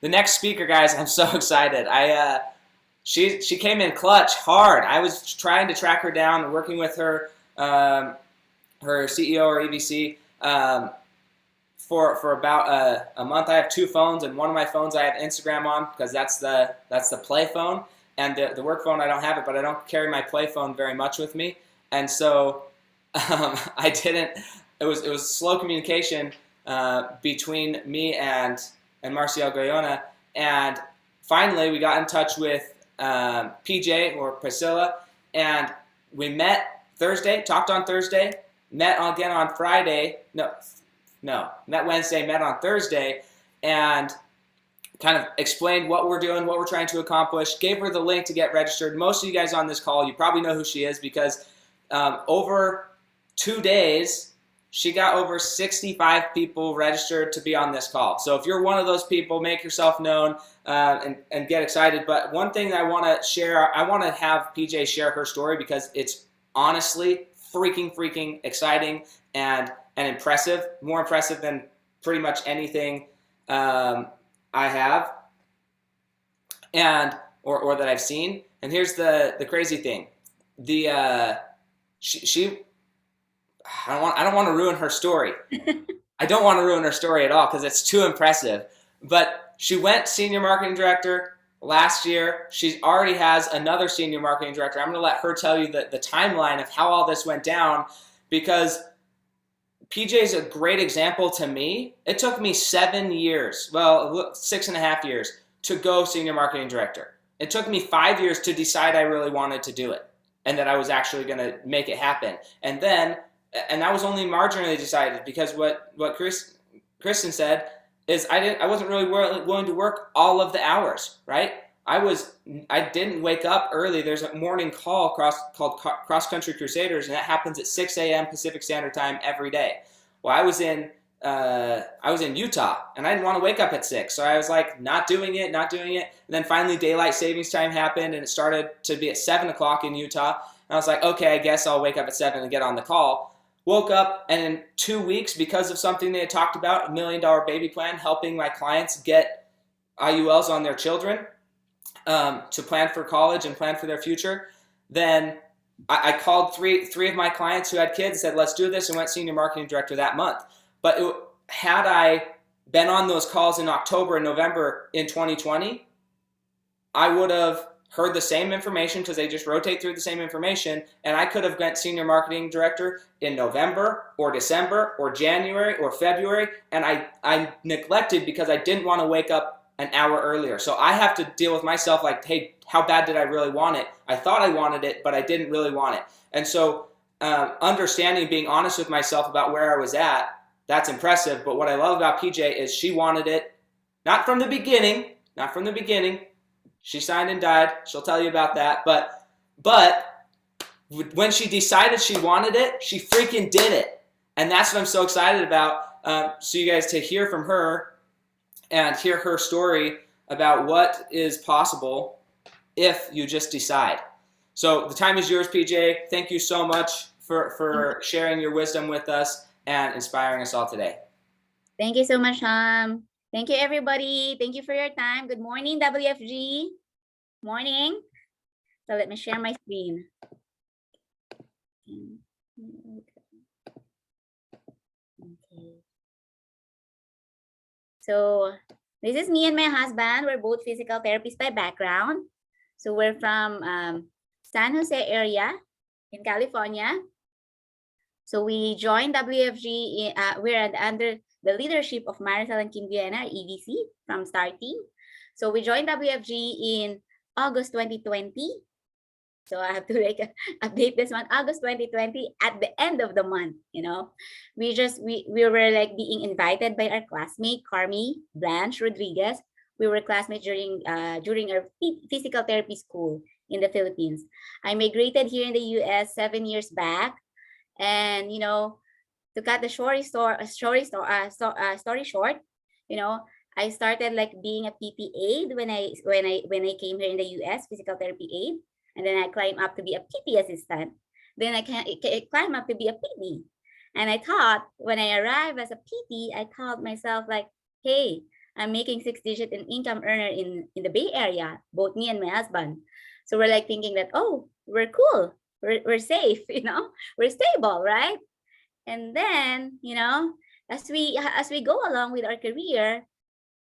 the next speaker, guys, I'm so excited. She came in clutch hard. I was trying to track her down and working with her, her CEO or EVC, for about a month. I have two phones, and one of my phones I have Instagram on because that's the play phone, and the work phone I don't have it, but I don't carry my play phone very much with me, and so I didn't. It was slow communication between me and Marcial Goyona, and finally we got in touch with PJ or Priscilla, and we met Thursday, talked on Thursday, met again on Friday. No, met Wednesday, met on Thursday, and kind of explained what we're doing, what we're trying to accomplish, gave her the link to get registered. Most of you guys on this call, you probably know who she is because over 2 days, she got over 65 people registered to be on this call. So if you're one of those people, make yourself known and get excited. But one thing that I want to share, I want to have PJ share her story because it's honestly freaking exciting and impressive, more impressive than pretty much anything I have and or that I've seen. And here's the crazy thing: she I don't want to ruin her story. I don't want to ruin her story at all because it's too impressive. But she went senior marketing director last year. She already has another senior marketing director. I'm going to let her tell you the timeline of how all this went down because PJ is a great example to me. It took me 7 years, well, 6.5 years to go senior marketing director. It took me 5 years to decide I really wanted to do it and that I was actually going to make it happen. And that was only marginally decided because what Kristen said is I wasn't really willing to work all of the hours, right? I didn't wake up early. There's a morning call called Cross Country Crusaders, and that happens at 6 a.m. Pacific Standard Time every day. Well, I was in Utah, and I didn't want to wake up at 6, so I was like, not doing it. And then finally, daylight savings time happened, and it started to be at 7 o'clock in Utah. And I was like, okay, I guess I'll wake up at 7 and get on the call. Woke up, and in 2 weeks, because of something they had talked about, $1 million baby plan, helping my clients get IULs on their children, to plan for college and plan for their future, then I called three of my clients who had kids and said, let's do this, and went senior marketing director that month. But had I been on those calls in October and November in 2020, I would have heard the same information because they just rotate through the same information, and I could have went senior marketing director in November or December or January or February, and I neglected because I didn't want to wake up an hour earlier. So I have to deal with myself like, hey, how bad did I really want it? I thought I wanted it, but I didn't really want it. And so understanding, being honest with myself about where I was at, that's impressive. But what I love about PJ is she wanted it, not from the beginning. She signed and died. She'll tell you about that. But when she decided she wanted it, she freaking did it. And that's what I'm so excited about. So you guys to hear from her and hear her story about what is possible if you just decide. So the time is yours, PJ. Thank you so much for sharing your wisdom with us and inspiring us all today. Thank you so much, Thank you, everybody. Thank you for your time. Good morning, WFG. Morning. So let me share my screen. Okay. So this is me and my husband. We're both physical therapists by background. So we're from San Jose area in California. So we joined WFG. We're under the leadership of Marisol and Kim Viena, EVC from starting. So we joined WFG in August 2020. So I have to update this one. August 2020 at the end of the month, we were like being invited by our classmate, Carmi Blanche Rodriguez. We were classmates during our physical therapy school in the Philippines. I migrated here in the US 7 years back. And, to cut the story short, I started like being a PT aide when I came here in the US, physical therapy aide. And then I climbed up to be a PT assistant. Then I climbed up to be a PT. And I thought when I arrived as a PT, I thought myself like, hey, I'm making 6-digit in income earner in the Bay Area, both me and my husband. So we're like thinking that, oh, we're cool. We're safe, we're stable, right? And then, as we go along with our career,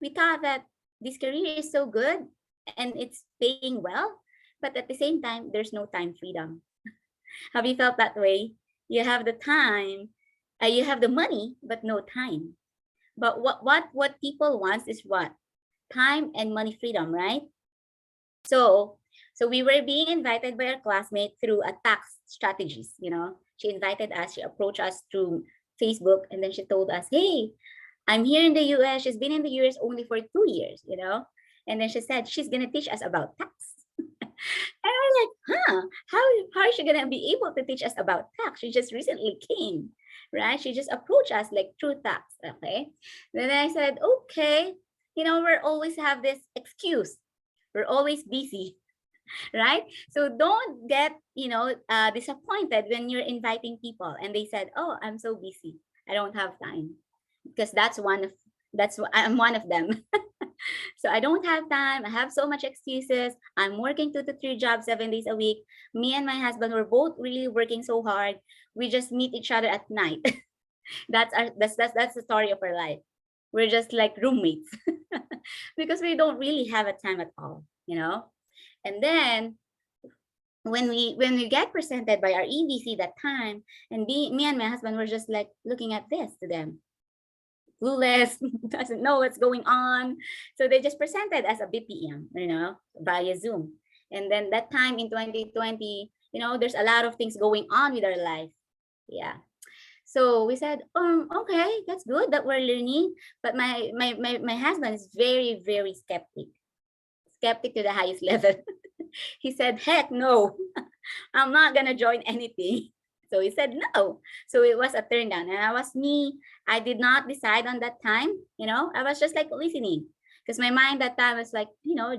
we thought that this career is so good and it's paying well, but at the same time, there's no time freedom. Have you felt that way? You have the time, you have the money, but no time. But what people want is what? Time and money freedom, right? So we were being invited by our classmate through a tax strategist. She invited us, she approached us through Facebook, and then she told us, hey, I'm here in the US. She's been in the US only for 2 years, and then she said she's gonna teach us about tax. And I was like, how is she gonna be able to teach us about tax? She just recently came, right? She just approached us like through tax. Okay. Then I said, okay, we're always have this excuse. We're always busy, right? So don't get, disappointed when you're inviting people and they said, oh, I'm so busy. I don't have time. Because I'm one of them. So I don't have time. I have so much excuses. I'm working 2 to 3 jobs 7 days a week. Me and my husband were both really working so hard. We just meet each other at night. That's the story of our life. We're just like roommates because we don't really have a time at all, And then when we get presented by our EDC that time, and me and my husband were just like looking at this to them, clueless, doesn't know what's going on. So they just presented as a BPM, via Zoom. And then that time in 2020, there's a lot of things going on with our life. Yeah. So we said, okay, that's good that we're learning. But my husband is very, very skeptic to the highest level. He said, heck no, I'm not gonna join anything. So he said no. So it was a turn down. And I did not decide on that time. I was just like listening. Because my mind that time was like,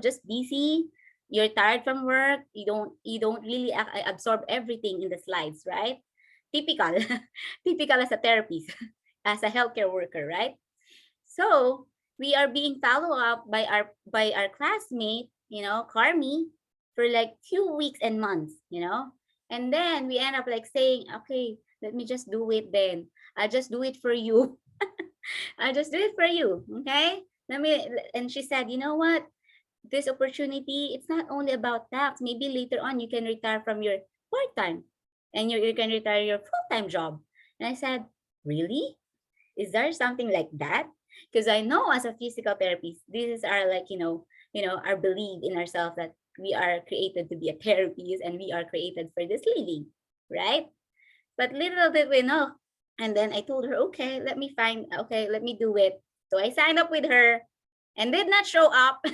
just busy. You're tired from work. You don't really absorb everything in the slides, right? Typical. Typical as a therapist, as a healthcare worker, right? So we are being followed up by our classmate, Carmi, for like few weeks and months, and then we end up like saying, okay, let me just do it then. I just do it for you. I just do it for you. Okay. And she said, you know what? This opportunity, it's not only about tax. Maybe later on you can retire from your part-time and you can retire your full-time job. And I said, really? Is there something like that? Because I know as a physical therapist, this is our our belief in ourselves that we are created to be a therapist and we are created for this living, right? But little did we know. And then I told her, okay, let me do it. So I signed up with her and did not show up.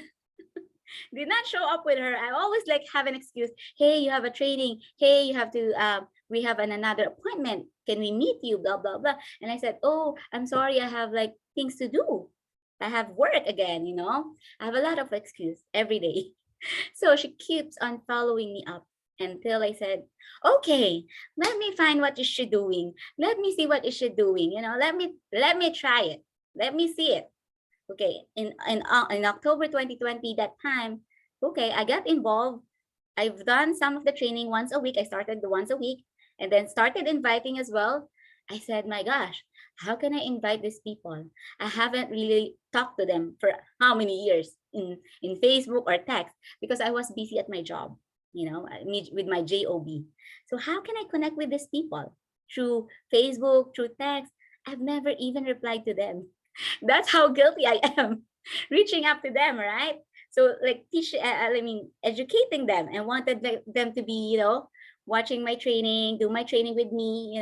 Did not show up with her. I always like have an excuse. Hey, you have a training. Hey, you have to, we have another appointment. Can we meet you? Blah, blah, blah. And I said, oh, I'm sorry. I have like things to do. I have work again, I have a lot of excuse every day. So she keeps on following me up until I said, okay, let me find what is she doing. Let me see what is she doing. Let me try it. Let me see it. Okay, in October 2020, that time, okay, I got involved. I've done some of the training once a week. I started the once a week and then started inviting as well. I said, my gosh, how can I invite these people? I haven't really talked to them for how many years in Facebook or text because I was busy at my job, with my job. So how can I connect with these people? Through Facebook, through text? I've never even replied to them. That's how guilty I am reaching up to them, right? So like educating them and wanted them to be, watching my training, do my training with me,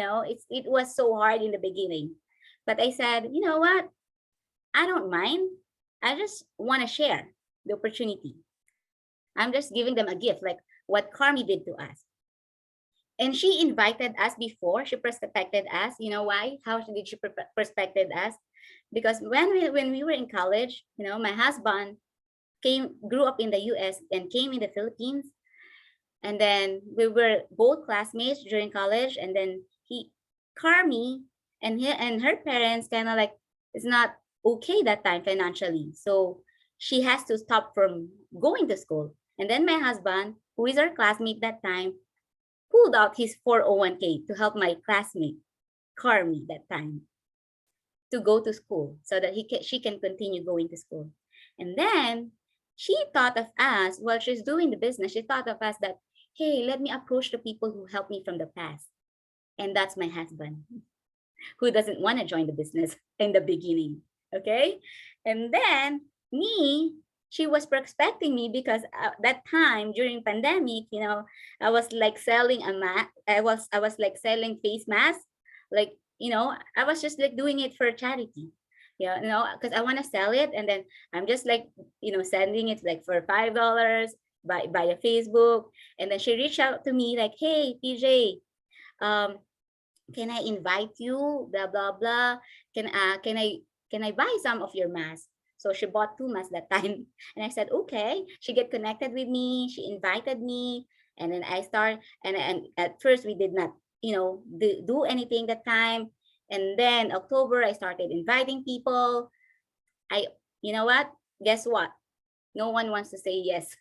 it was so hard in the beginning. But I said, you know what? I don't mind. I just want to share the opportunity. I'm just giving them a gift, like what Carmi did to us. And she invited us before. She prospected us. You know why? How did she prospected us? Because when we were in college, my husband grew up in the US and came in the Philippines. And then we were both classmates during college. And then Carmi and her parents kind of like, it's not okay that time financially. So she has to stop from going to school. And then my husband, who is our classmate that time, pulled out his 401k to help my classmate, Carmi, that time, to go to school so that she can continue going to school. And then she thought of us, while she's doing the business, she thought of us that, hey, let me approach the people who helped me from the past. And that's my husband, who doesn't want to join the business in the beginning. Okay. And then me, she was prospecting me because that time during pandemic, I was like selling I was like selling face masks, like, I was just like doing it for charity. Yeah, because I want to sell it, and then I'm just like, sending it like for $5 by a Facebook. And then she reached out to me like, hey, PJ, um, can I invite you? Blah blah blah. Can I buy some of your masks? So she bought 2 masks that time, and I said okay. She get connected with me. She invited me, and then I start. And at first we did not, do anything that time. And then October I started inviting people. I, you know what? Guess what? No one wants to say yes.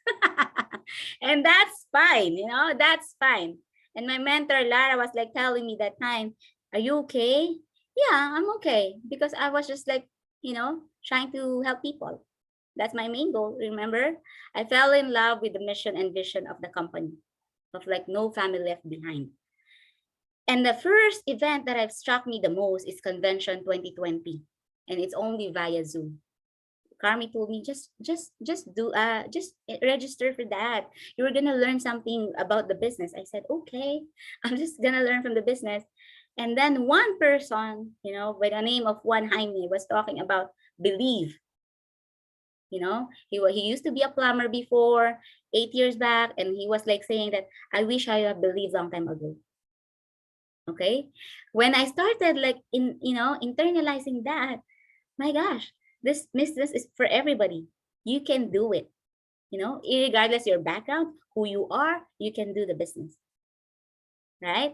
And that's fine, that's fine. And my mentor, Lara, was like telling me that time, are you okay? Yeah, I'm okay. Because I was just like, trying to help people. That's my main goal, remember? I fell in love with the mission and vision of the company, of like no family left behind. And the first event that have struck me the most is Convention 2020. And it's only via Zoom. Carmi told me, just register for that. You're gonna learn something about the business. I said, okay, I'm just gonna learn from the business. And then one person, by the name of Juan Jaime, was talking about believe. He used to be a plumber before, 8 years back, and he was like saying that I wish I had believed long time ago. Okay, when I started like internalizing that, my gosh, this business is for everybody. You can do it, regardless your background, who you are, you can do the business, right?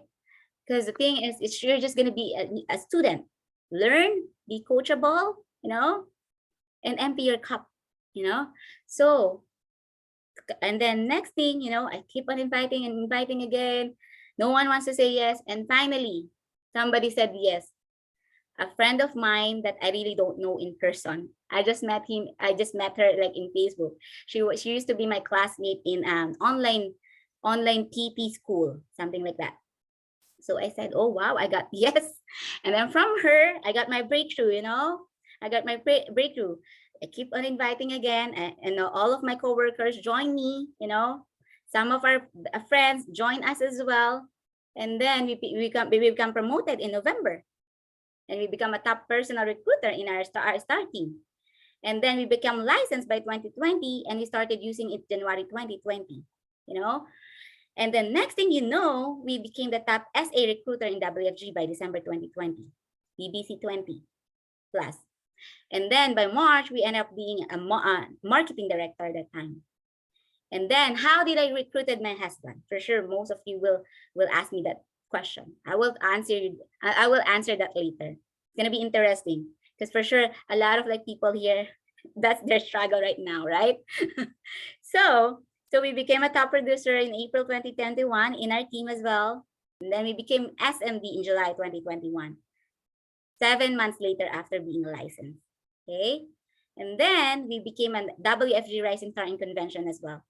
Because the thing is, you're just gonna be a student, learn, be coachable, and empty your cup, So, and then next thing, I keep on inviting and inviting again. No one wants to say yes, and finally, somebody said yes. A friend of mine that I really don't know in person. I just met her like in Facebook. She used to be my classmate in online TP school, something like that. So I said, oh wow, I got yes. And then from her, I got my breakthrough, I got my breakthrough. I keep on inviting again, and all of my coworkers join me, some of our friends join us as well. And then we become promoted in November. And we become a top personal recruiter in our star team. And then we become licensed by 2020, and we started using it January 2020, And then next thing you know, we became the top SA recruiter in WFG by December 2020, BBC 20 plus. And then by March, we ended up being a marketing director at that time. And then how did I recruited my husband? For sure, most of you will ask me that question. I will answer that later. It's gonna be interesting because for sure a lot of like people here, that's their struggle right now, right? So we became a top producer in April 2021 in our team as well. And then we became SMD in July 2021. 7 months later after being licensed. Okay. And then we became a WFG Rising Star in Convention as well.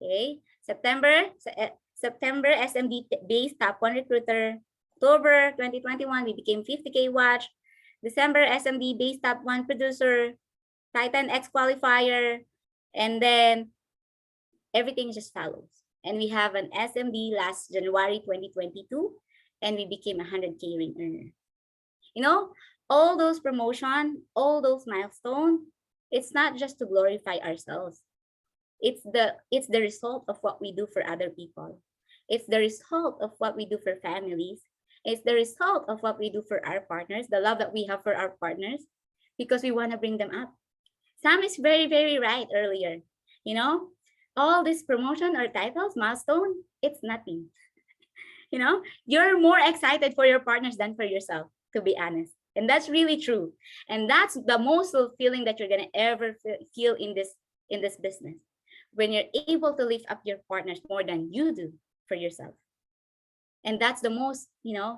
Okay, September SMD based top 1 recruiter. October 2021, we became 50K watch. December SMD based top 1 producer, Titan X qualifier, and then everything just follows. And we have an SMD last January 2022, and we became a 100K ring earner. All those promotion, all those milestones, it's not just to glorify ourselves. It's the result of what we do for other people. It's the result of what we do for families. It's the result of what we do for our partners, the love that we have for our partners, because we want to bring them up. Sam is very, very right earlier. All this promotion or titles, milestone, it's nothing. You're more excited for your partners than for yourself, to be honest. And that's really true. And that's the most fulfilling that you're gonna ever feel in this business. When you're able to lift up your partners more than you do for yourself. And that's the most,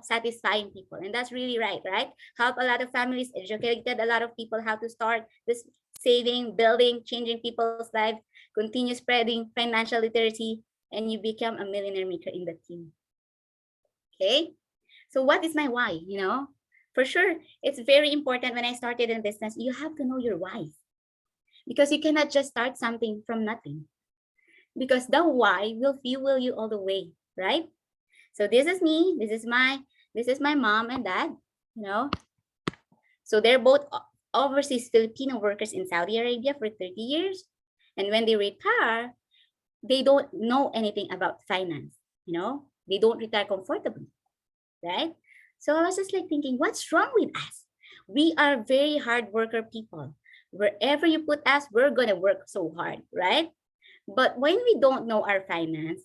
satisfying people. And that's really right? Help a lot of families, educated a lot of people how to start this saving, building, changing people's lives, continue spreading financial literacy, and you become a millionaire maker in the team. Okay. So what is my why? For sure, it's very important when I started in business, you have to know your why. Because you cannot just start something from nothing. Because the why will fuel you all the way, right? So this is me, this is my mom and dad, So they're both overseas Filipino workers in Saudi Arabia for 30 years. And when they retire, they don't know anything about finance, They don't retire comfortably, right? So I was just like thinking, what's wrong with us? We are very hard worker people. Wherever you put us, we're gonna work so hard, right? But when we don't know our finance,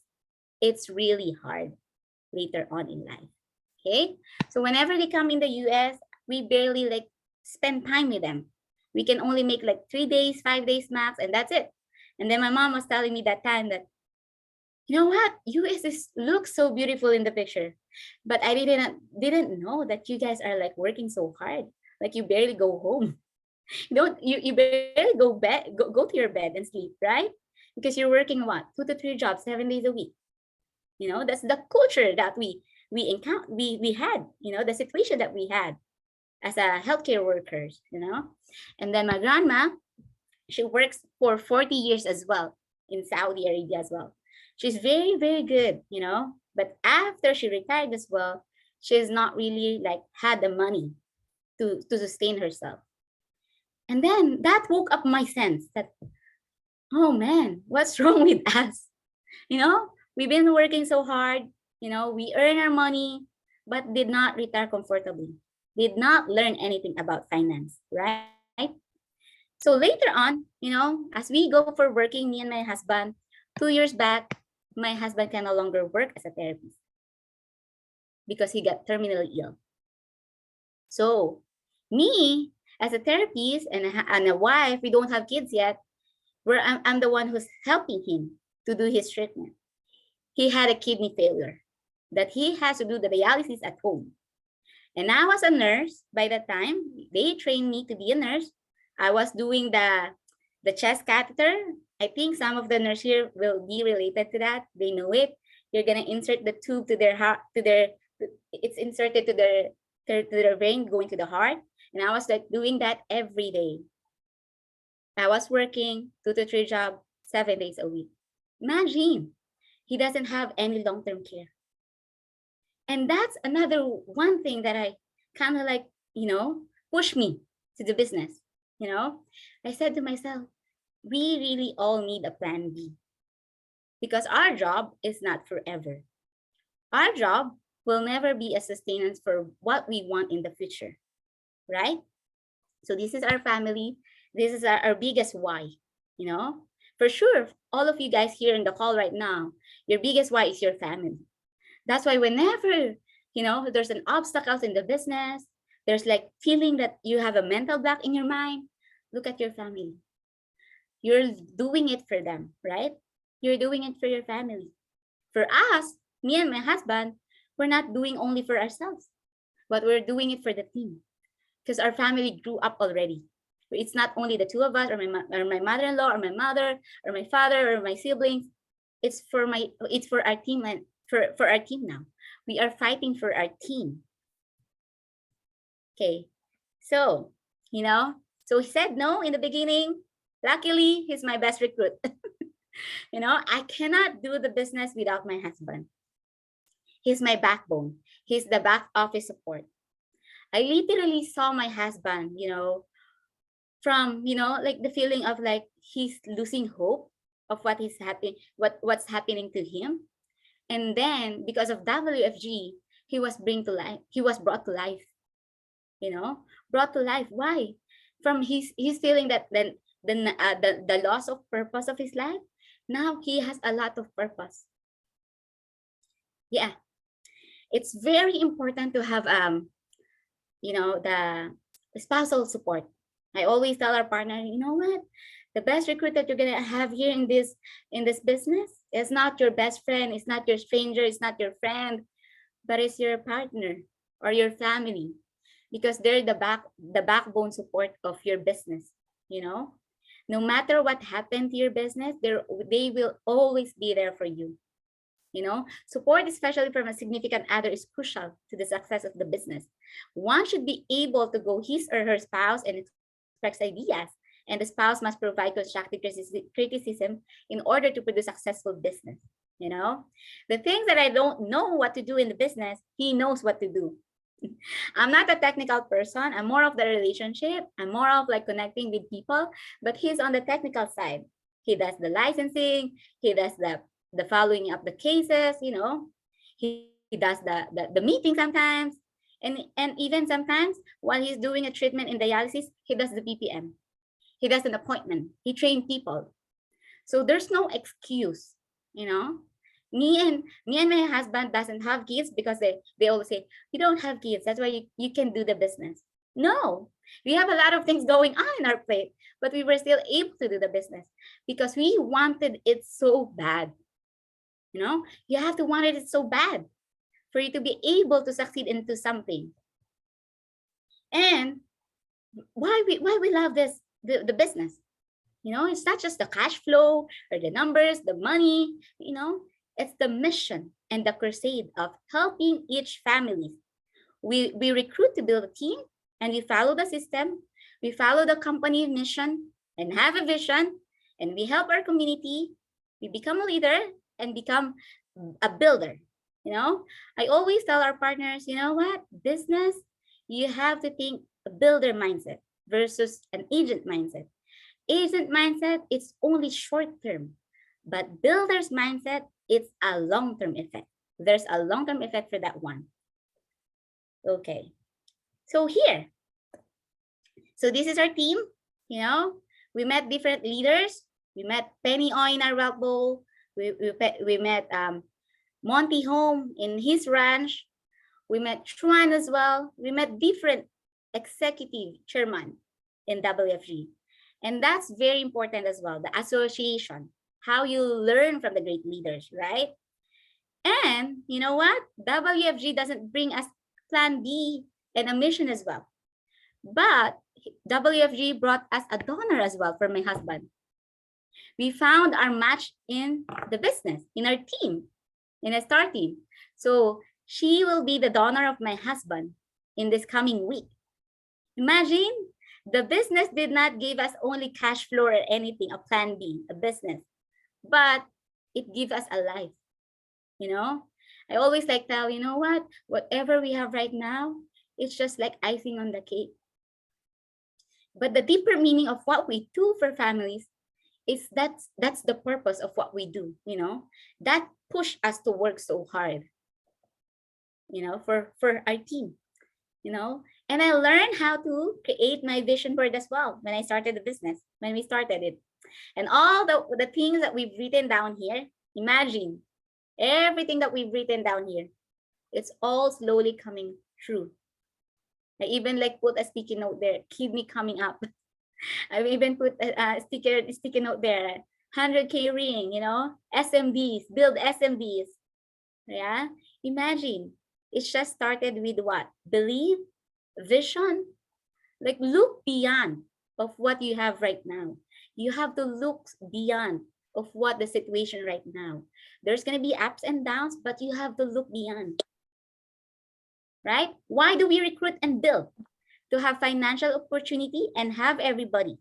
it's really hard later on in life. Okay. So whenever they come in the US, we barely spend time with them. We can only make 3 days, 5 days max, and that's it. And then my mom was telling me that time that, you know what, US looks so beautiful in the picture, but I didn't know that you guys are working so hard. You barely go home. You barely go to your bed and sleep, right? Because you're working 2 to 3 jobs 7 days a week. That's the culture that we had, the situation that we had as a healthcare workers, And then my grandma, she works for 40 years as well in Saudi Arabia as well. She's very, very good, But after she retired as well, she's not really had the money to sustain herself. And then that woke up my sense that, oh man, what's wrong with us? We've been working so hard, we earn our money, but did not retire comfortably, did not learn anything about finance, right? So later on, as we go for working, me and my husband, 2 years back, my husband can no longer work as a therapist because he got terminally ill. So me, as a therapist and a wife, we don't have kids yet, I'm the one who's helping him to do his treatment. He had a kidney failure that he has to do the dialysis at home. And I was a nurse by the time. They trained me to be a nurse. I was doing the chest catheter. I think some of the nurses here will be related to that. They know it. You're gonna insert the tube to their heart, it's inserted to their vein, going to the heart. And I was doing that every day. I was working 2 to 3 jobs, 7 days a week. Imagine, he doesn't have any long-term care. And that's another one thing that I kind of push me to the business. I said to myself, we really all need a plan B because our job is not forever. Our job will never be a sustenance for what we want in the future, right? So this is our family. This is our biggest why, For sure, all of you guys here in the call right now, your biggest why is your family. That's why whenever, there's an obstacles in the business, there's feeling that you have a mental block in your mind, look at your family. You're doing it for them, right? You're doing it for your family. For us, me and my husband, we're not doing only for ourselves, but we're doing it for the team because our family grew up already. It's not only the two of us or my mother-in-law or my mother or my father or my siblings. It's for our team and for our team now. We are fighting for our team. Okay. So, so he said no in the beginning. Luckily, he's my best recruit. I cannot do the business without my husband. He's my backbone. He's the back office support. I literally saw my husband, from, the feeling of he's losing hope of what's happening to him. And then because of WFG, he was brought to life, brought to life. Why? From he's feeling that the loss of purpose of his life. Now he has a lot of purpose. Yeah. It's very important to have the spousal support. I always tell our partner, you know what? The best recruit that you're gonna have here in this business is not your best friend, it's not your stranger, it's not your friend, but it's your partner or your family, because they're the backbone support of your business. No matter what happened to your business, they will always be there for you. Support, especially from a significant other, is crucial to the success of the business. One should be able to go his or her spouse and express ideas, and the spouse must provide constructive criticism in order to produce successful business. The things that I don't know what to do in the business, he knows what to do. I'm not a technical person. I'm more of the relationship. I'm more of like connecting with people, but he's on the technical side. He does the licensing. He does the following up the cases. He does the meeting sometimes, and even sometimes while he's doing a treatment in dialysis, he does the BPM. He does an appointment. He trains people. So there's no excuse. Me and my husband doesn't have kids because they always say, you don't have kids, that's why you can do the business. No, we have a lot of things going on in our plate, but we were still able to do the business because we wanted it so bad. You have to want it so bad for you to be able to succeed into something. And why we love the business, it's not just the cash flow or the numbers, the money, it's the mission and the crusade of helping each family. We recruit to build a team, and we follow the system. We follow the company mission and have a vision, and we help our community. We become a leader and become a builder. I always tell our partners, you know what? Business, you have to think a builder mindset versus an agent mindset. Agent mindset, it's only short term, but builder's mindset, it's a long-term effect. There's a long-term effect for that one. Okay, so here, so this is our team. We met different leaders. We met Penny Oy in our rock bowl. We met Monty Home in his ranch. We met Chuan as well. We met different executive chairman in WFG. And that's very important as well, the association, how you learn from the great leaders, right? And you know what? WFG doesn't bring us plan B and a mission as well. But WFG brought us a donor as well for my husband. We found our match in the business, in our team, in a star team. So she will be the donor of my husband in this coming week. Imagine, the business did not give us only cash flow or anything, a plan B, a business, but it gives us a life. I always like tell, you know what, whatever we have right now, it's just like icing on the cake. But the deeper meaning of what we do for families is that's the purpose of what we do, that push us to work so hard, for our team, and I learned how to create my vision board as well when I started the business, when we started it. And all the things that we've written down here, imagine everything that we've written down here, it's all slowly coming true. I even like put a sticky note there, keep me coming up. I've even put a sticky note there, 100K ring, SMBs, build SMBs. Yeah, imagine, it's just started with what? Believe, vision, like look beyond of what you have right now. You have to look beyond of what the situation right now. There's going to be ups and downs, but you have to look beyond. Right? Why do we recruit and build? To have financial opportunity and have everybody.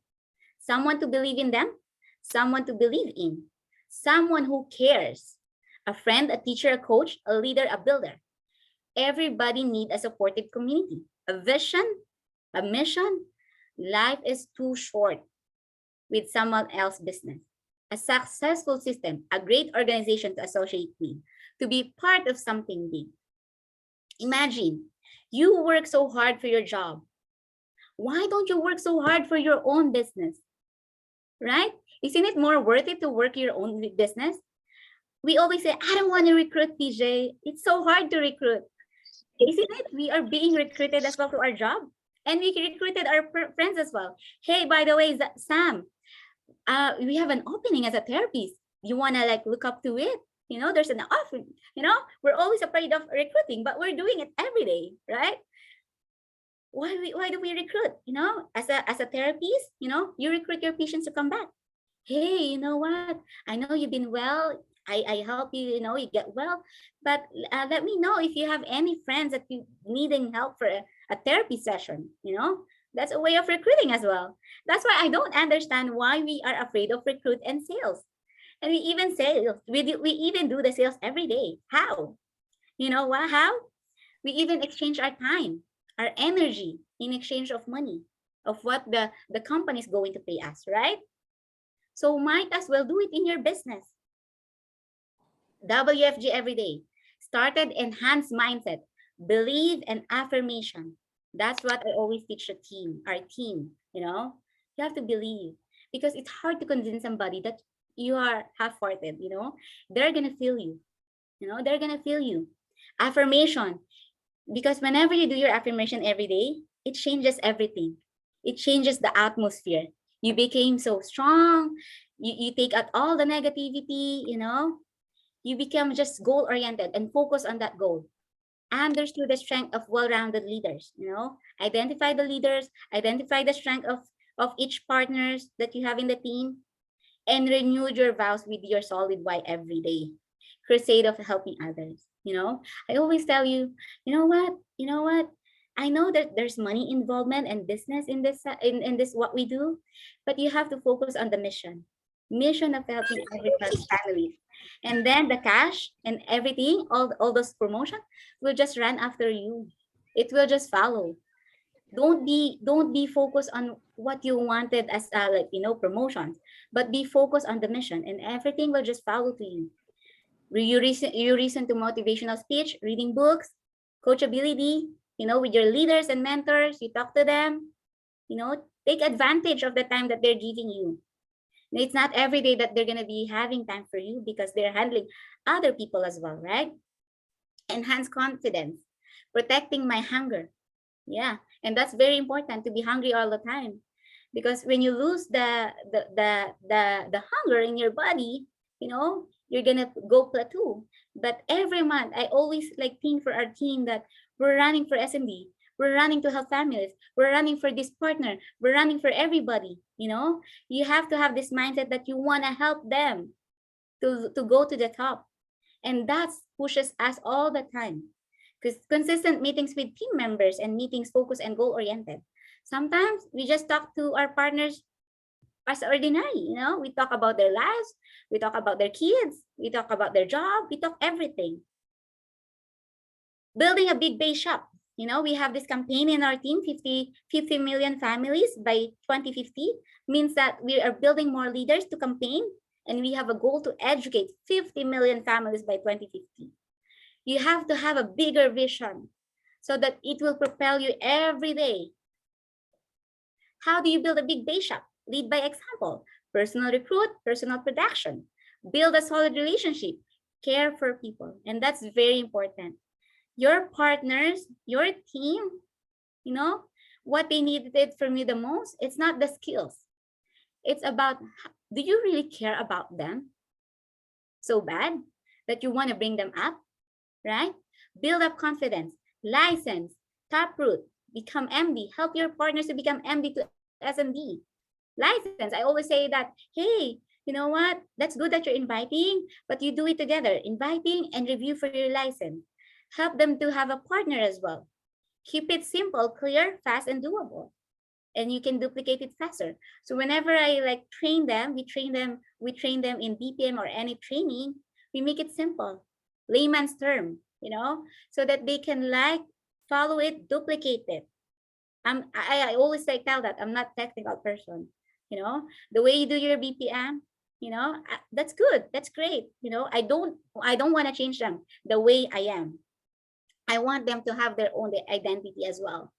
Someone to believe in them, someone to believe in, someone who cares. A friend, a teacher, a coach, a leader, a builder. Everybody needs a supportive community, a vision, a mission. Life is too short with someone else's business. A successful system, a great organization to associate with, to be part of something big. Imagine, you work so hard for your job. Why don't you work so hard for your own business? Right? Isn't it more worth it to work your own business? We always say, I don't want to recruit, PJ. It's so hard to recruit. Isn't it? We are being recruited as well to our job. And we recruited our friends as well. Hey, by the way, Sam, we have an opening as a therapist. You wanna like look up to it? You know, there's an offer. You know, we're always afraid of recruiting, but we're doing it every day, right? Why do we recruit? You know, as a therapist, you know, you recruit your patients to come back. Hey, you know what? I know you've been well. I help you, you know, you get well. But let me know if you have any friends that you needing help for a therapy session, you know? That's a way of recruiting as well. That's why I don't understand why we are afraid of recruit and sales. And we even sales, we even do the sales every day. How? You know what? How? We even exchange our time, our energy in exchange of money, of what the company is going to pay us, right? So might as well do it in your business. WFG every day. Started enhanced mindset, believe and affirmation. That's what I always teach the team, our team, you know. You have to believe because it's hard to convince somebody that you are half-hearted, you know. They're going to feel you. You know, they're going to feel you. Affirmation, because whenever you do your affirmation every day, it changes everything. It changes the atmosphere. You became so strong. You take out all the negativity, you know. You become just goal oriented and focus on that goal. Understood the strength of well-rounded leaders, you know. Identify the leaders, identify the strength of each partners that you have in the team, and renewed your vows with your solid why every day. Crusade of helping others. You know, I always tell you, you know what? You know what? I know that there's money involvement and business in this in this what we do, but you have to focus on the mission. Mission of helping every family. And then the cash and everything, all those promotion will just run after you. It will just follow. Don't be focused on what you wanted as like, you know, promotions, but be focused on the mission and everything will just follow to you. You listen to motivational speech, reading books, coachability, you know, with your leaders and mentors, you talk to them, you know, take advantage of the time that they're giving you. And it's not every day that they're going to be having time for you because they're handling other people as well, right? Enhance confidence, protecting my hunger. Yeah, and that's very important to be hungry all the time, because when you lose the hunger in your body, you know, you're gonna go plateau. But every month, I always like think for our team that we're running for SMD, we're running to help families, we're running for this partner, we're running for everybody. You know, you have to have this mindset that you wanna help them to go to the top, and that pushes us all the time because consistent meetings with team members and meetings focused and goal oriented. Sometimes we just talk to our partners as ordinary, you know, we talk about their lives, we talk about their kids, we talk about their job, we talk everything. Building a big base shop. You know, we have this campaign in our team, 50 million families by 2050, means that we are building more leaders to campaign, and we have a goal to educate 50 million families by 2050. You have to have a bigger vision so that it will propel you every day. How do you build a big base shop? Lead by example. Personal recruit, personal production. Build a solid relationship. Care for people. And that's very important. Your partners, your team, you know, what they needed from you the most, it's not the skills. It's about, do you really care about them so bad that you want to bring them up, right? Build up confidence, license, taproot, become MD, help your partners to become MD to SMD. License, I always say that, hey, you know what? That's good that you're inviting, but you do it together, inviting and review for your license. Help them to have a partner as well. Keep it simple, clear, fast, and doable. And you can duplicate it faster. So whenever I like train them, we train them in BPM or any training, we make it simple, layman's term, you know, so that they can like follow it, duplicate it. I always like tell that I'm not technical person, you know, the way you do your BPM, you know, that's good, that's great, you know. I don't want to change them the way I am. I want them to have their own identity as well,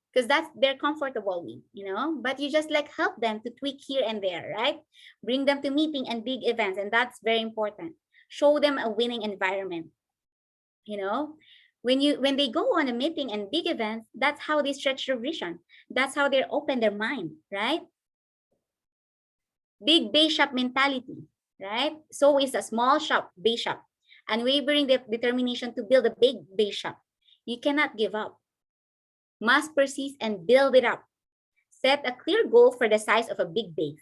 because that's they're comfortable with, you know. But you just like help them to tweak here and there, right? Bring them to meeting and big events, and that's very important. Show them a winning environment, you know. When they go on a meeting and big events, that's how they stretch their vision. That's how they open their mind, right? Big base shop mentality, right? So is a small shop, base shop. Unwavering determination to build a big base shop. You cannot give up. Must persist and build it up. Set a clear goal for the size of a big base.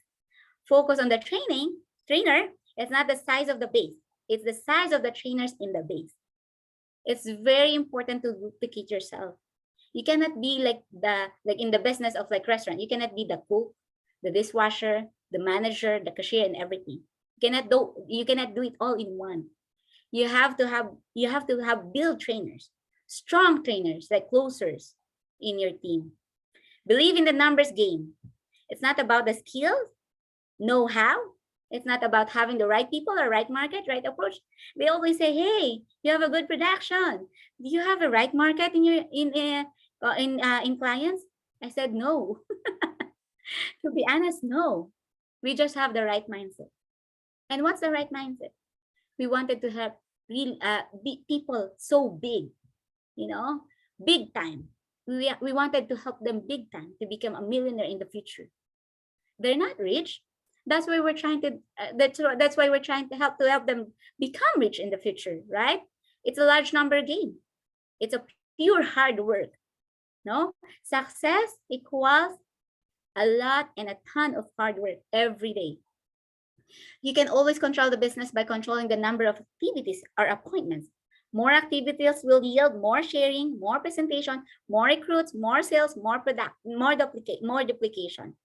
Focus on the trainer. It's not the size of the base. It's the size of the trainers in the base. It's very important to duplicate yourself. You cannot be like in the business of like restaurant. You cannot be the cook, the dishwasher, the manager, the cashier, and everything. You cannot do it all in one. You have to have build trainers, strong trainers like closers in your team. Believe in the numbers game. It's not about the skills, know-how. It's not about having the right people or right market, right approach. They always say, "Hey, you have a good production. Do you have a right market in your in clients?" I said, "No." To be honest, no. We just have the right mindset. And what's the right mindset? We wanted to have real people so big, you know, big time. We wanted to help them big time to become a millionaire in the future. They're not rich. That's why we're trying to. That's why we're trying to help them become rich in the future, right? It's a large number game. It's a pure hard work. No, success equals a lot and a ton of hard work every day. You can always control the business by controlling the number of activities or appointments. More activities will yield more sharing, more presentation, more recruits, more sales, more product, more duplication.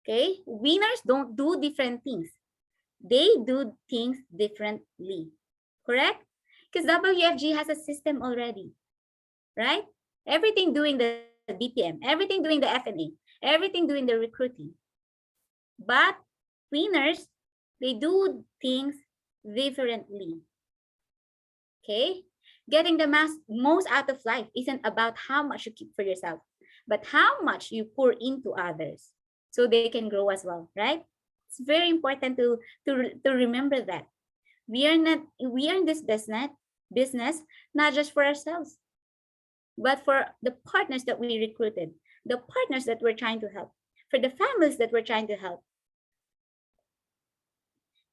Okay, winners don't do different things. They do things differently. Correct? Because WFG has a system already, right? Everything doing the BPM, everything doing the FNA, everything doing the recruiting. But winners, they do things differently. Okay? Getting the most out of life isn't about how much you keep for yourself, but how much you pour into others so they can grow as well, right? It's very important to remember that. We are in this business not just for ourselves, but for the partners that we recruited, the partners that we're trying to help, for the families that we're trying to help.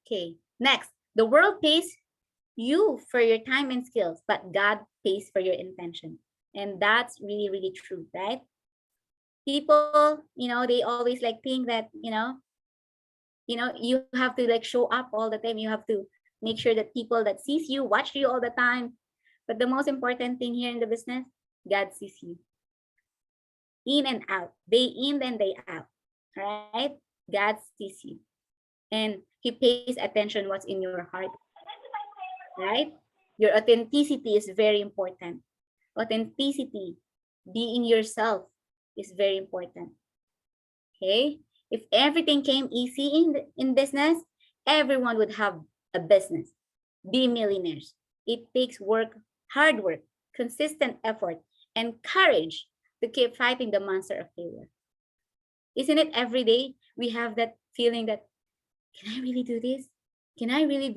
Okay, next, the world pays you for your time and skills, but God pays for your intention. And that's really, really true, right? People, they always like think that, you have to like show up all the time. You have to make sure that people that sees you, watch you all the time. But the most important thing here in the business, God sees you. In and out, day in and day out, right? God sees you. And he pays attention what's in your heart, right? Your authenticity is very important. Authenticity, being yourself, is very important. Okay? If everything came easy in business, everyone would have a business, be millionaires. It takes work, hard work, consistent effort, and courage to keep fighting the monster of failure. Isn't it every day we have that feeling that, can I really do this? Can I really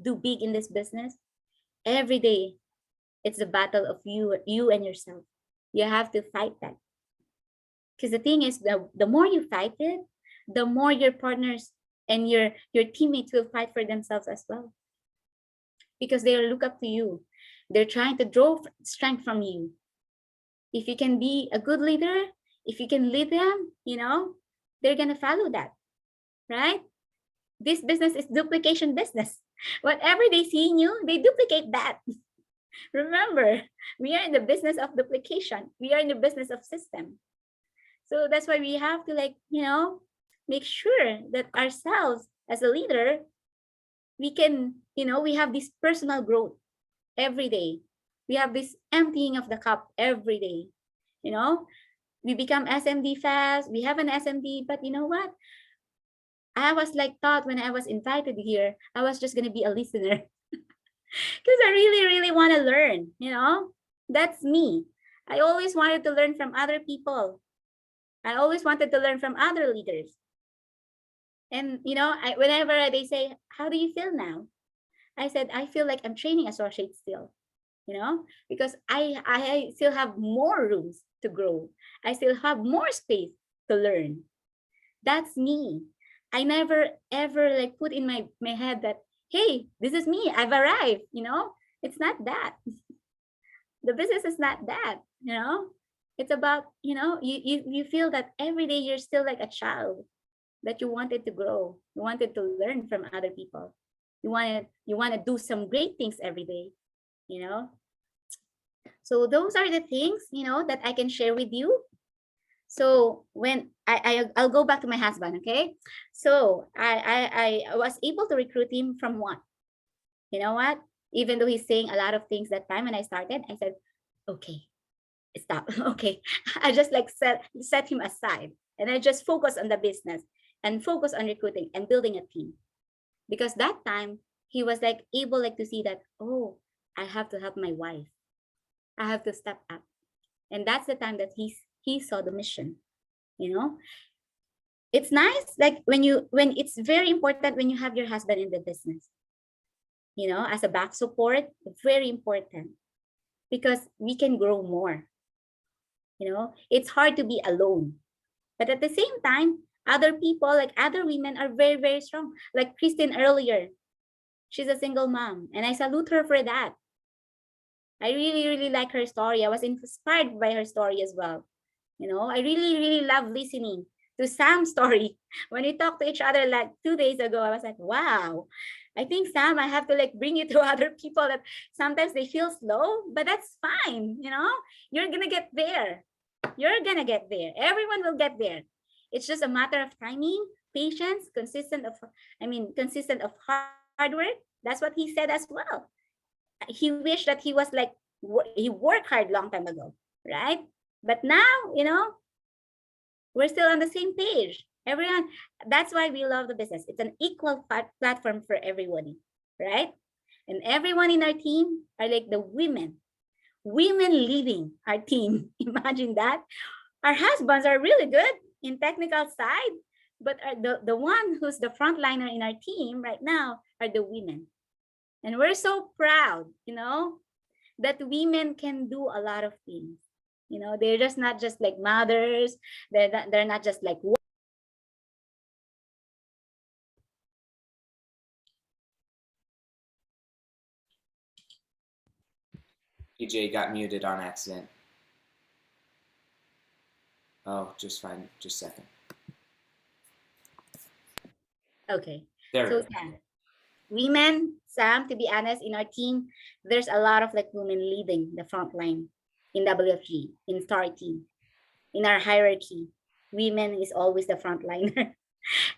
do big in this business? Every day, it's a battle of you and yourself. You have to fight that. Because the thing is, the more you fight it, the more your partners and your teammates will fight for themselves as well. Because they look up to you. They're trying to draw strength from you. If you can be a good leader, if you can lead them, they're going to follow that, right? This business is duplication business. Whatever they see in you, they duplicate that. Remember, we are in the business of duplication. We are in the business of system. So that's why we have to make sure that ourselves as a leader, we can, we have this personal growth every day. We have this emptying of the cup every day. We become SMD fast. We have an SMD, but you know what? I was thought when I was invited here, I was just going to be a listener. Because I really, really want to learn, That's me. I always wanted to learn from other people. I always wanted to learn from other leaders. And, whenever they say, how do you feel now? I said, I feel like I'm training associate still. because I still have more rooms to grow. I still have more space to learn. That's me. I never ever like put in my head that, hey, this is me. I've arrived, It's not that. The business is not that. It's about, you feel that every day you're still like a child, that you wanted to grow. You wanted to learn from other people. You want to do some great things every day, you know? So those are the things, that I can share with you. So when I'll go back to my husband, okay? So I was able to recruit him from what? You know what? Even though he's saying a lot of things that time when I started, I said, okay, stop. Okay. I just like set him aside, and I just focus on the business and focus on recruiting and building a team. Because that time he was like able like to see that, oh, I have to help my wife. I have to step up. And that's the time that he saw the mission, you know it's nice like when it's very important when you have your husband in the business, as a back support. Very important, because we can grow more. It's hard to be alone, but at the same time, other people, like other women, are very, very strong, like Christine earlier. She's a single mom, and I salute her for that. I really, really like her story. I was inspired by her story as well. I really, really love listening to Sam's story. When we talked to each other like 2 days ago, I was like, wow, I think, Sam, I have to like bring you to other people that sometimes they feel slow, but that's fine. You're going to get there. You're going to get there. Everyone will get there. It's just a matter of timing, patience, consistent of hard work. That's what he said as well. He wished that he was like, he worked hard long time ago, right? But now, we're still on the same page. Everyone, that's why we love the business. It's an equal platform for everybody, right? And everyone in our team are like the women leading our team. Imagine that. Our husbands are really good in technical side, but the one who's the frontliner in our team right now are the women. And we're so proud, that women can do a lot of things. They're just not just like mothers. They're not just like. PJ got muted on accident. Oh, just fine. Just a second. Okay. There we So go. yeah, women, Sam, to be honest, in our team, there's a lot of like women leading the front line in WFG, in Star Team. In our hierarchy, women is always the frontliner.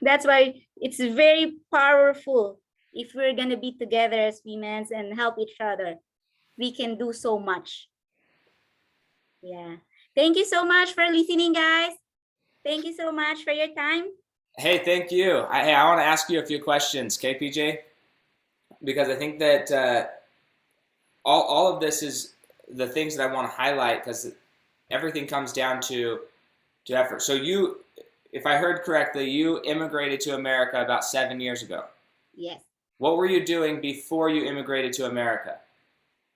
That's why it's very powerful. If we're gonna be together as women and help each other, we can do so much. Yeah. Thank you so much for listening, guys. Thank you so much for your time. Hey, thank you. I want to ask you a few questions, KPJ, because I think that all of this is the things that I want to highlight, because everything comes down to effort. So you, if I heard correctly, you immigrated to America about 7 years ago. Yes. What were you doing before you immigrated to America?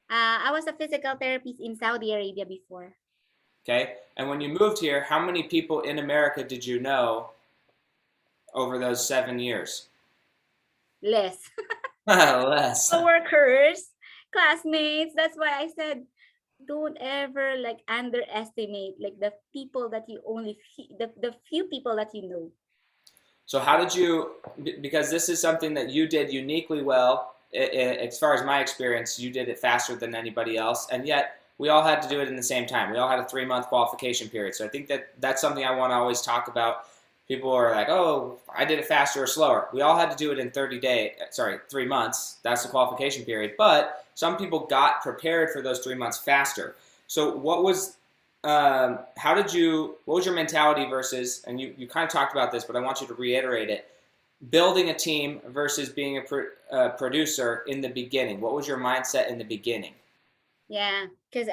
I was a physical therapist in Saudi Arabia before. Okay. And when you moved here, how many people in America did you know over those 7 years? Less. Less. Coworkers, classmates. That's why I said, don't ever like underestimate like the people that you only the few people that you know. So how did you, because this is something that you did uniquely well, as far as my experience, you did it faster than anybody else, and yet we all had to do it in the same time. We all had a 3-month qualification period. So I think that that's something I want to always talk about. People are like, oh, I did it faster or slower. We all had to do it in 3 months. That's the qualification period. But some people got prepared for those 3 months faster. So what was what was your mentality versus, and you kind of talked about this, but I want you to reiterate it, building a team versus being a producer in the beginning? What was your mindset in the beginning? Yeah, because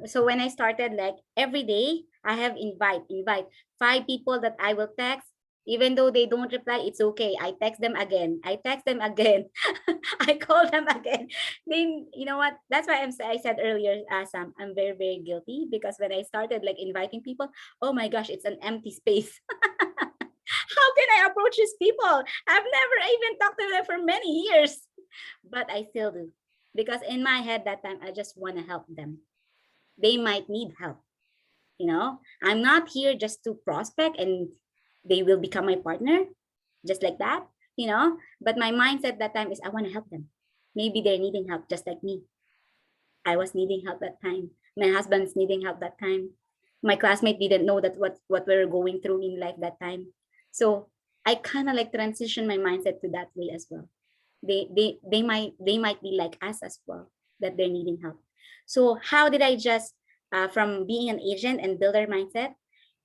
so when I started, like every day I have invite 5 people that I will text. Even though they don't reply, it's okay. I text them again. I text them again. I call them again. Then you know what? That's why I said earlier, Sam, I'm very, very guilty because when I started like inviting people, oh my gosh, it's an empty space. How can I approach these people? I've never even talked to them for many years, but I still do because in my head that time I just want to help them. They might need help. You know, I'm not here just to prospect and they will become my partner just like that, you know. But my mindset that time is I want to help them. Maybe they're needing help just like me. I was needing help that time. My husband's needing help that time. My classmate didn't know that what we were going through in life that time. So I kind of like transition my mindset to that way as well. They might be like us as well, that they're needing help. So how did I just from being an agent and builder mindset?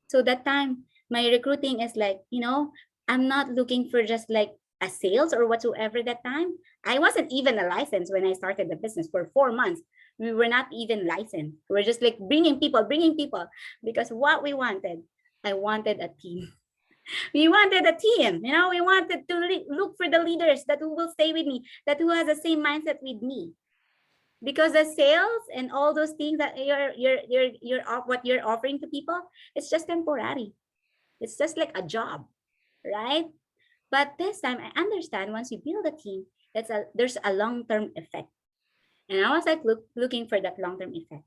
So that time, my recruiting is like, you know, I'm not looking for just like a sales or whatsoever that time. I wasn't even a license when I started the business for 4 months. We were not even licensed. We're just like bringing people, because what we wanted, I wanted a team. We wanted a team, you know, we wanted to look for the leaders that who will stay with me, that who has the same mindset with me. Because the sales and all those things that what you're offering to people, it's just temporary. It's just like a job, right? But this time I understand once you build a team, there's a long-term effect. And I was like looking for that long-term effect.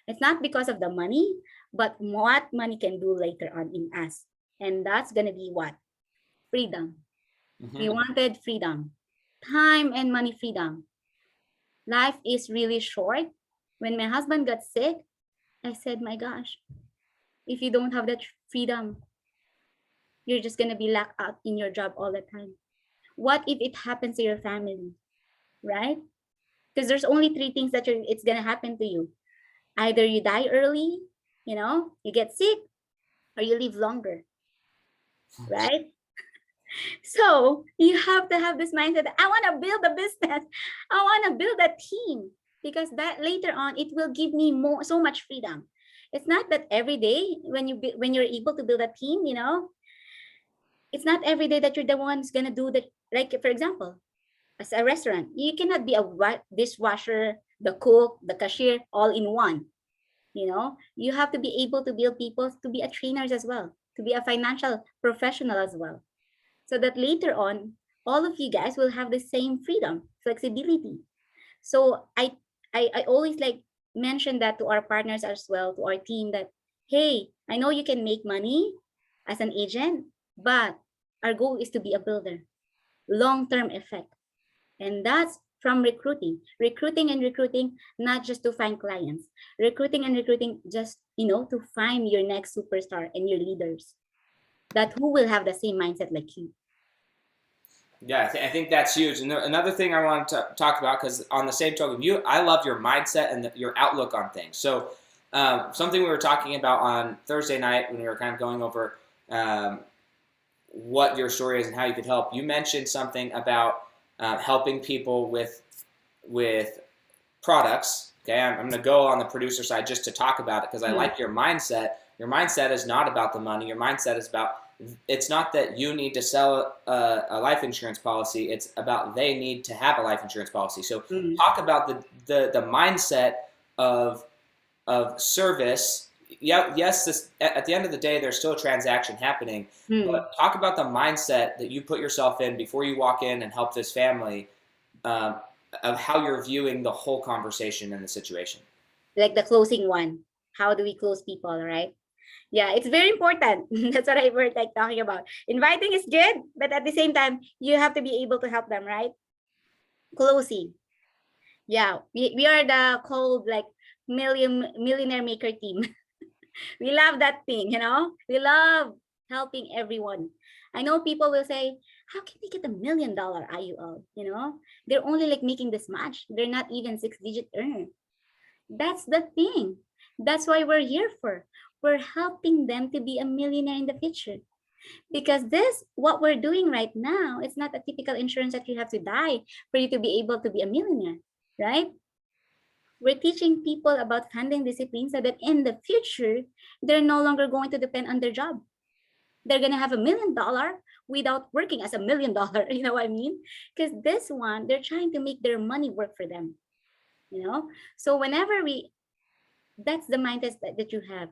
It's not because of the money, but what money can do later on in us. And that's gonna be what? Freedom. We wanted freedom, time and money freedom. Life is really short. When my husband got sick, I said, my gosh, if you don't have that freedom, you're just going to be locked out in your job all the time. What if it happens to your family, right? Because there's only three things that it's going to happen to you. Either you die early, you know, you get sick, or you live longer, right? So you have to have this mindset that I want to build a business. I want to build a team because that later on, it will give me so much freedom. It's not that every day when you're able to build a team, you know, it's not every day that you're the one who's gonna do that. Like for example, as a restaurant, you cannot be a dishwasher, the cook, the cashier, all in one. You know, you have to be able to build people to be a trainers as well, to be a financial professional as well, so that later on, all of you guys will have the same freedom, flexibility. So I always like mention that to our partners as well, to our team that, hey, I know you can make money as an agent, but our goal is to be a builder, long-term effect. And that's from recruiting, not just to find clients, recruiting just, you know, to find your next superstar and your leaders that who will have the same mindset like you. Yeah, I think that's huge. And another thing I wanted to talk about, because on the same token, I love your mindset and your outlook on things. So something we were talking about on Thursday night when we were kind of going over what your story is and how you could help. You mentioned something about helping people with products. Okay, I'm going to go on the producer side just to talk about it because I like your mindset. Your mindset is not about the money. Your mindset is about, it's not that you need to sell a life insurance policy. It's about they need to have a life insurance policy. So talk about the mindset of service. Yeah, yes, at the end of the day, there's still a transaction happening. But talk about the mindset that you put yourself in before you walk in and help this family, of how you're viewing the whole conversation and the situation. Like the closing one. How do we close people, right? Yeah, it's very important. That's what I were like talking about. Inviting is good, but at the same time, you have to be able to help them, right? Closing. Yeah, we are the called like millionaire maker team. We love that thing, you know? We love helping everyone. I know people will say, how can they get $1 million IUL? You know, they're only like making this much. They're not even 6-digit earner. That's the thing. That's why we're here for. We're helping them to be a millionaire in the future. Because what we're doing right now, it's not a typical insurance that you have to die for you to be able to be a millionaire, right? We're teaching people about funding discipline so that in the future, they're no longer going to depend on their job. they're gonna have $1 million without working as $1 million. You know what I mean? Because this one, they're trying to make their money work for them. You know, so whenever that's the mindset that you have.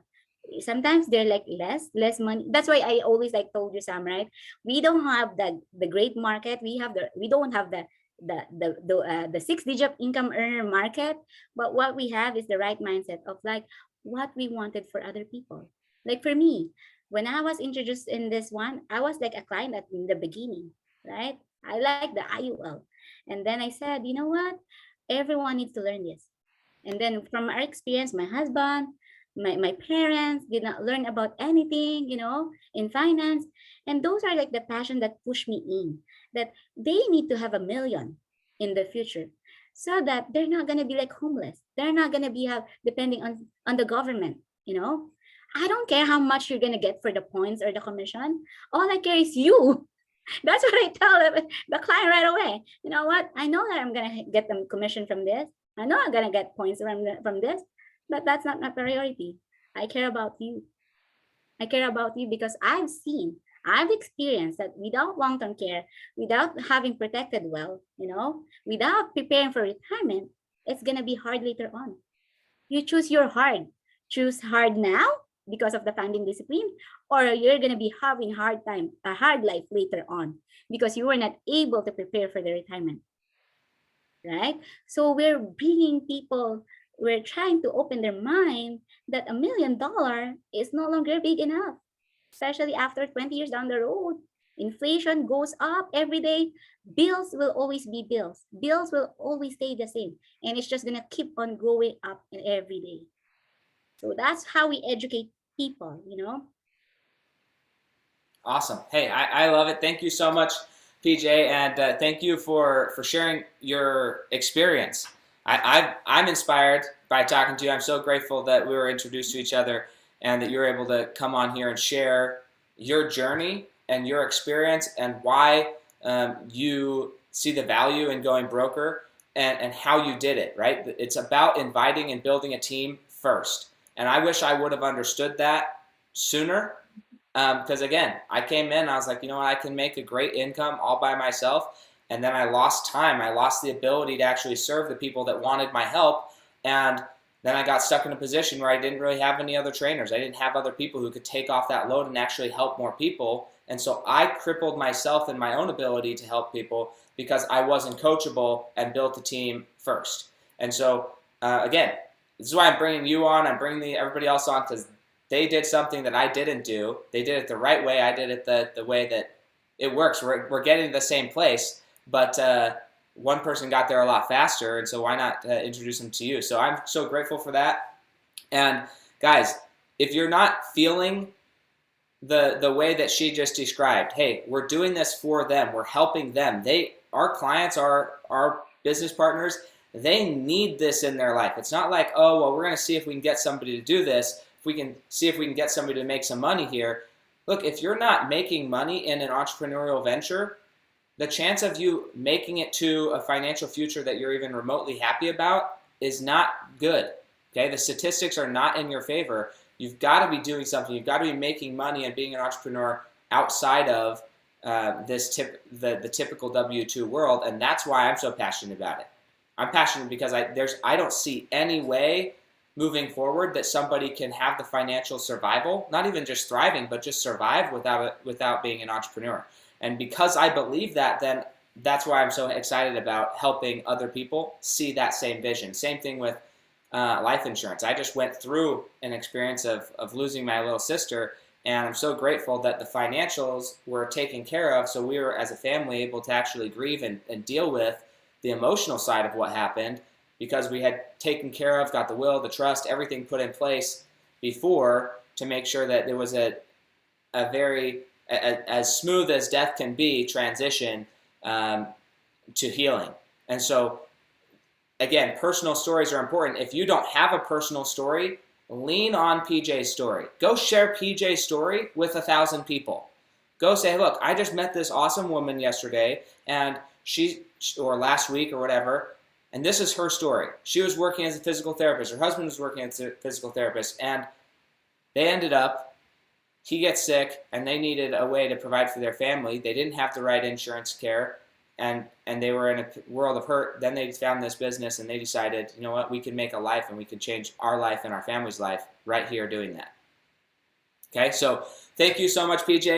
Sometimes they're like less money. That's why I always like told you, Sam, right? We don't have the great market. We don't have the 6-digit income earner market, but what we have is the right mindset of like what we wanted for other people. Like for me, when I was introduced in this one, I was like a client at in the beginning, right? I like the IUL. And then I said, you know what? Everyone needs to learn this. And then from our experience, my husband, my parents did not learn about anything, in finance. And those are like the passion that push me in, that they need to have $1 million in the future so that they're not going to be like homeless. They're not going to be depending on the government, I don't care how much you're going to get for the points or the commission. All I care is you. That's what I tell the client right away. You know what? I know that I'm going to get them commission from this. I know I'm going to get points from this, but that's not my priority. I care about you. I care about you because I've experienced that without long-term care, without having protected well, without preparing for retirement, it's going to be hard later on. You choose your hard. Choose hard now because of the funding discipline, or you're going to be having a hard life later on because you were not able to prepare for the retirement, right? So we're trying to open their mind that $1 million is no longer big enough, especially after 20 years down the road. Inflation goes up every day. Bills will always be bills. Bills will always stay the same. And it's just going to keep on going up every day. So that's how we educate people, Awesome. Hey, I love it. Thank you so much, PJ, and thank you for sharing your experience. I'm inspired by talking to you. I'm so grateful that we were introduced to each other and that you're able to come on here and share your journey and your experience and why you see the value in going broker and how you did it, right? It's about inviting and building a team first. And I wish I would have understood that sooner. Because again, I came in, I was like, you know what, I can make a great income all by myself. And then I lost time. I lost the ability to actually serve the people that wanted my help. And then I got stuck in a position where I didn't really have any other trainers. I didn't have other people who could take off that load and actually help more people. And so I crippled myself in my own ability to help people because I wasn't coachable and built a team first. And so, again, this is why I'm bringing you on. I'm bringing everybody else on because they did something that I didn't do. They did it the right way. I did it the way that it works. We're getting to the same place, but one person got there a lot faster, and so why not introduce them to you? So I'm so grateful for that. And guys, if you're not feeling the way that she just described, hey, we're doing this for them. We're helping them. Our clients, our business partners, they need this in their life. It's not like, oh, well, we're going to see if we can get somebody to do this. We can see if we can get somebody to make some money here. Look, if you're not making money in an entrepreneurial venture, the chance of you making it to a financial future that you're even remotely happy about is not good. Okay, the statistics are not in your favor. You've got to be doing something. You've got to be making money and being an entrepreneur outside of the typical W-2 world, and that's why I'm so passionate about it. I'm passionate because I don't see any way moving forward that somebody can have the financial survival, not even just thriving, but just survive without being an entrepreneur. And because I believe that, then that's why I'm so excited about helping other people see that same vision. Same thing with life insurance. I just went through an experience of losing my little sister, and I'm so grateful that the financials were taken care of, so we were, as a family, able to actually grieve and deal with the emotional side of what happened, because we had taken care of, got the will, the trust, everything put in place before to make sure that there was a very, as smooth as death can be, transition to healing. And so, again, personal stories are important. If you don't have a personal story, lean on PJ's story. Go share PJ's story with 1,000 people. Go say, look, I just met this awesome woman yesterday, and or last week or whatever, and this is her story. She was working as a physical therapist. Her husband was working as a physical therapist. And they ended up he gets sick, and they needed a way to provide for their family. They didn't have the right insurance care, and they were in a world of hurt. Then they found this business, and they decided, you know what, we can make a life, and we can change our life and our family's life right here doing that. Okay, so thank you so much, PJ.